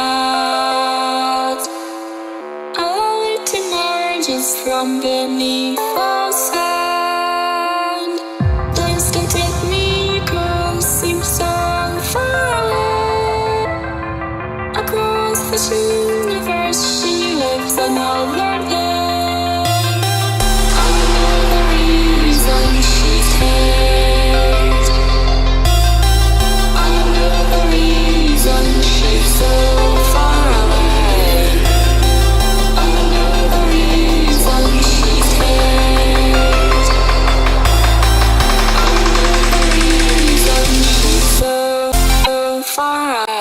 clouds. A light emerges from beneath the sand. Please don't take me, girl, seems so far away. Across this universe, she lives another day. I know the reason she stays. I know the reason she's so far away. I know the reason she stays. I know the reason she's so far away.